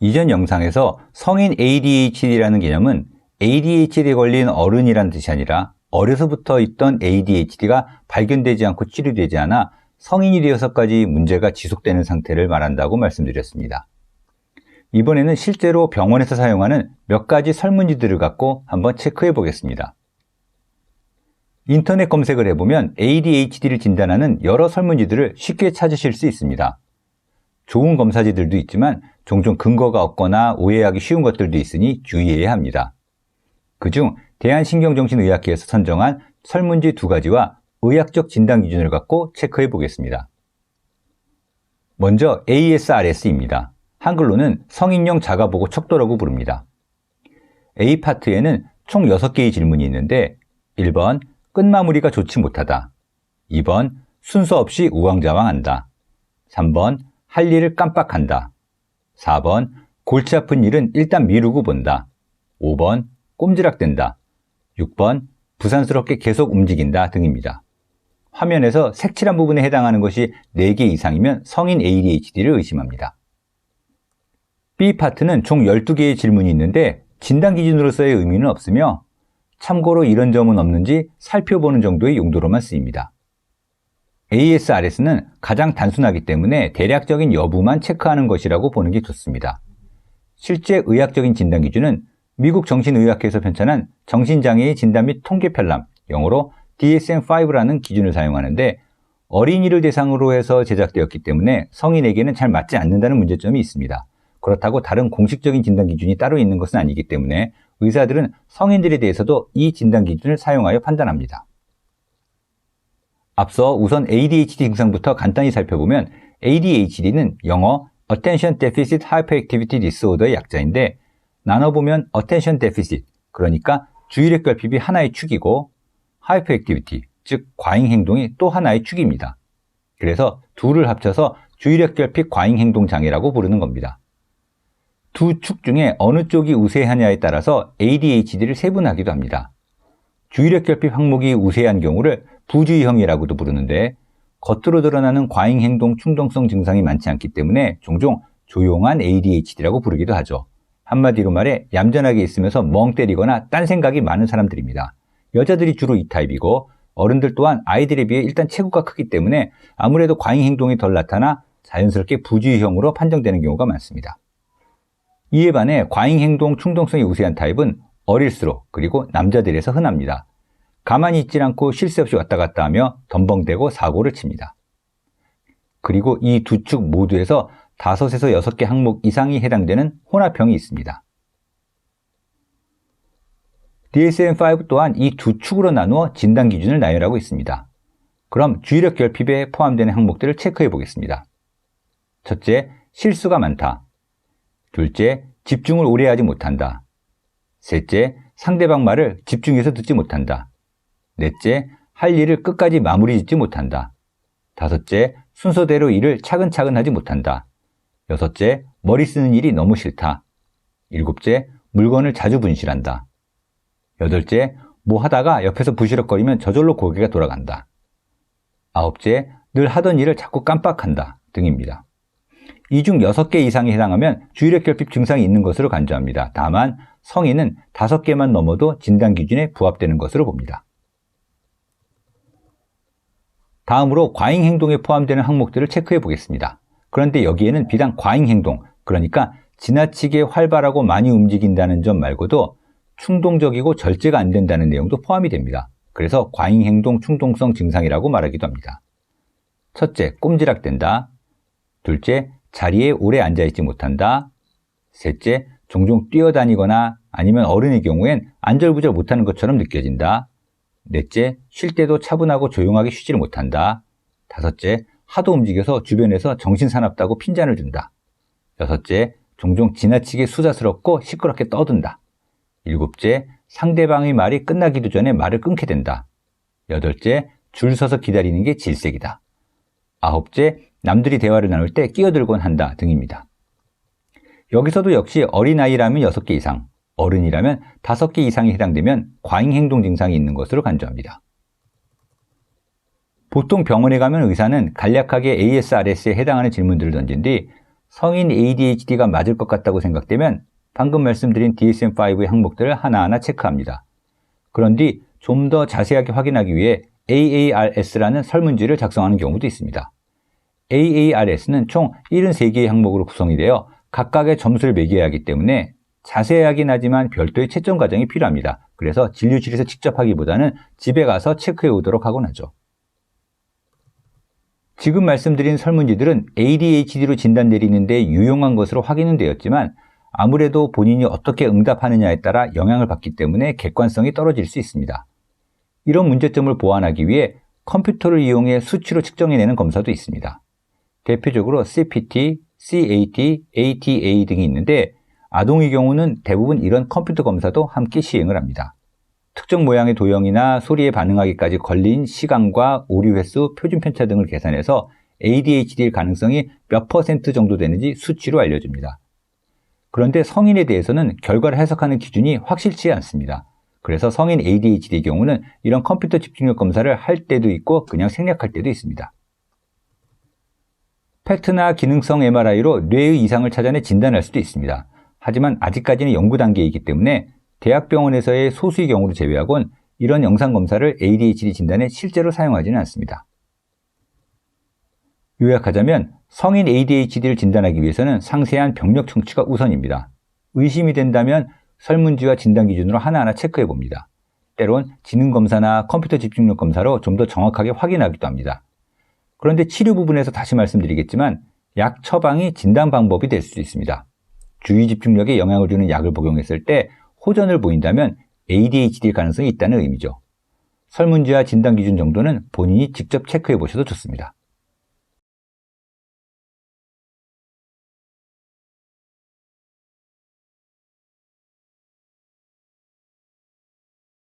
이전 영상에서 성인 ADHD라는 개념은 ADHD에 걸린 어른이란 뜻이 아니라 어려서부터 있던 ADHD가 발견되지 않고 치료되지 않아 성인이 되어서까지 문제가 지속되는 상태를 말한다고 말씀드렸습니다. 이번에는 실제로 병원에서 사용하는 몇 가지 설문지들을 갖고 한번 체크해 보겠습니다. 인터넷 검색을 해보면 ADHD를 진단하는 여러 설문지들을 쉽게 찾으실 수 있습니다. 좋은 검사지들도 있지만 종종 근거가 없거나 오해하기 쉬운 것들도 있으니 주의해야 합니다. 그중 대한신경정신의학회에서 선정한 설문지 2가지와 의학적 진단 기준을 갖고 체크해 보겠습니다. 먼저 ASRS입니다. 한글로는 성인용 자가보고 척도라고 부릅니다. A 파트에는 총 6개의 질문이 있는데 1번 끝마무리가 좋지 못하다, 2번 순서 없이 우왕좌왕한다, 3번 할 일을 깜빡한다, 4번 골치 아픈 일은 일단 미루고 본다, 5번 꼼지락댄다, 6번 부산스럽게 계속 움직인다 등입니다. 화면에서 색칠한 부분에 해당하는 것이 4개 이상이면 성인 ADHD를 의심합니다. B 파트는 총 12개의 질문이 있는데 진단 기준으로서의 의미는 없으며 참고로 이런 점은 없는지 살펴보는 정도의 용도로만 쓰입니다. ASRS는 가장 단순하기 때문에 대략적인 여부만 체크하는 것이라고 보는 게 좋습니다. 실제 의학적인 진단 기준은 미국 정신의학회에서 편찬한 정신장애의 진단 및 통계 편람, 영어로 DSM-5라는 기준을 사용하는데 어린이를 대상으로 해서 제작되었기 때문에 성인에게는 잘 맞지 않는다는 문제점이 있습니다. 그렇다고 다른 공식적인 진단 기준이 따로 있는 것은 아니기 때문에 의사들은 성인들에 대해서도 이 진단 기준을 사용하여 판단합니다. 앞서 우선 ADHD 증상부터 간단히 살펴보면 ADHD는 영어 Attention Deficit Hyperactivity Disorder의 약자인데 나눠보면 Attention Deficit, 그러니까 주의력 결핍이 하나의 축이고 Hyperactivity, 즉 과잉행동이 또 하나의 축입니다. 그래서 둘을 합쳐서 주의력 결핍 과잉행동 장애라고 부르는 겁니다. 두 축 중에 어느 쪽이 우세하냐에 따라서 ADHD를 세분하기도 합니다. 주의력 결핍 항목이 우세한 경우를 부주의형이라고도 부르는데 겉으로 드러나는 과잉행동 충동성 증상이 많지 않기 때문에 종종 조용한 ADHD라고 부르기도 하죠. 한마디로 말해 얌전하게 있으면서 멍 때리거나 딴 생각이 많은 사람들입니다. 여자들이 주로 이 타입이고 어른들 또한 아이들에 비해 일단 체구가 크기 때문에 아무래도 과잉행동이 덜 나타나 자연스럽게 부주의형으로 판정되는 경우가 많습니다. 이에 반해 과잉행동 충동성이 우세한 타입은 어릴수록 그리고 남자들에서 흔합니다. 가만히 있질 않고 쉴 새 없이 왔다 갔다 하며 덤벙대고 사고를 칩니다. 그리고 이 두 축 모두에서 5에서 6개 항목 이상이 해당되는 혼합형이 있습니다. DSM-5 또한 이 두 축으로 나누어 진단 기준을 나열하고 있습니다. 그럼 주의력 결핍에 포함되는 항목들을 체크해 보겠습니다. 첫째, 실수가 많다. 둘째, 집중을 오래 하지 못한다. 셋째, 상대방 말을 집중해서 듣지 못한다. 넷째, 할 일을 끝까지 마무리 짓지 못한다. 다섯째, 순서대로 일을 차근차근 하지 못한다. 여섯째, 머리 쓰는 일이 너무 싫다. 일곱째, 물건을 자주 분실한다. 여덟째, 뭐 하다가 옆에서 부시럭거리면 저절로 고개가 돌아간다. 아홉째, 늘 하던 일을 자꾸 깜빡한다 등입니다. 이 중 6개 이상에 해당하면 주의력 결핍 증상이 있는 것으로 간주합니다. 다만 성인은 5개만 넘어도 진단 기준에 부합되는 것으로 봅니다. 다음으로 과잉행동에 포함되는 항목들을 체크해 보겠습니다. 그런데 여기에는 비단 과잉행동, 그러니까 지나치게 활발하고 많이 움직인다는 점 말고도 충동적이고 절제가 안 된다는 내용도 포함이 됩니다. 그래서 과잉행동 충동성 증상이라고 말하기도 합니다. 첫째, 꼼지락댄다. 둘째, 자리에 오래 앉아있지 못한다. 셋째, 종종 뛰어다니거나 아니면 어른의 경우엔 안절부절 못하는 것처럼 느껴진다. 넷째, 쉴 때도 차분하고 조용하게 쉬지를 못한다. 다섯째, 하도 움직여서 주변에서 정신사납다고 핀잔을 준다. 여섯째, 종종 지나치게 수다스럽고 시끄럽게 떠든다. 일곱째, 상대방의 말이 끝나기도 전에 말을 끊게 된다. 여덟째, 줄 서서 기다리는 게 질색이다. 아홉째, 남들이 대화를 나눌 때 끼어들곤 한다 등입니다. 여기서도 역시 어린아이라면 6개 이상, 어른이라면 5개 이상이 해당되면 과잉행동 증상이 있는 것으로 간주합니다. 보통 병원에 가면 의사는 간략하게 ASRS에 해당하는 질문들을 던진 뒤 성인 ADHD가 맞을 것 같다고 생각되면 방금 말씀드린 DSM-5의 항목들을 하나하나 체크합니다. 그런 뒤 좀 더 자세하게 확인하기 위해 AARS라는 설문지를 작성하는 경우도 있습니다. AARS는 총 73개의 항목으로 구성이 되어 각각의 점수를 매겨야 하기 때문에 자세하긴 하지만 별도의 채점 과정이 필요합니다. 그래서 진료실에서 직접 하기보다는 집에 가서 체크해 오도록 하곤 하죠. 지금 말씀드린 설문지들은 ADHD로 진단 내리는데 유용한 것으로 확인은 되었지만 아무래도 본인이 어떻게 응답하느냐에 따라 영향을 받기 때문에 객관성이 떨어질 수 있습니다. 이런 문제점을 보완하기 위해 컴퓨터를 이용해 수치로 측정해내는 검사도 있습니다. 대표적으로 CPT, CAT, ATA 등이 있는데 아동의 경우는 대부분 이런 컴퓨터 검사도 함께 시행을 합니다. 특정 모양의 도형이나 소리에 반응하기까지 걸린 시간과 오류 횟수, 표준 편차 등을 계산해서 ADHD일 가능성이 몇 % 정도 되는지 수치로 알려줍니다. 그런데 성인에 대해서는 결과를 해석하는 기준이 확실치 않습니다. 그래서 성인 ADHD의 경우는 이런 컴퓨터 집중력 검사를 할 때도 있고 그냥 생략할 때도 있습니다. PET나 기능성 MRI로 뇌의 이상을 찾아내 진단할 수도 있습니다. 하지만 아직까지는 연구 단계이기 때문에 대학병원에서의 소수의 경우를 제외하곤 이런 영상검사를 ADHD 진단에 실제로 사용하지는 않습니다. 요약하자면 성인 ADHD를 진단하기 위해서는 상세한 병력 청취가 우선입니다. 의심이 된다면 설문지와 진단 기준으로 하나하나 체크해 봅니다. 때론 지능검사나 컴퓨터 집중력 검사로 좀 더 정확하게 확인하기도 합니다. 그런데 치료 부분에서 다시 말씀드리겠지만 약 처방이 진단 방법이 될 수도 있습니다. 주의 집중력에 영향을 주는 약을 복용했을 때 호전을 보인다면 ADHD일 가능성이 있다는 의미죠. 설문지와 진단 기준 정도는 본인이 직접 체크해 보셔도 좋습니다.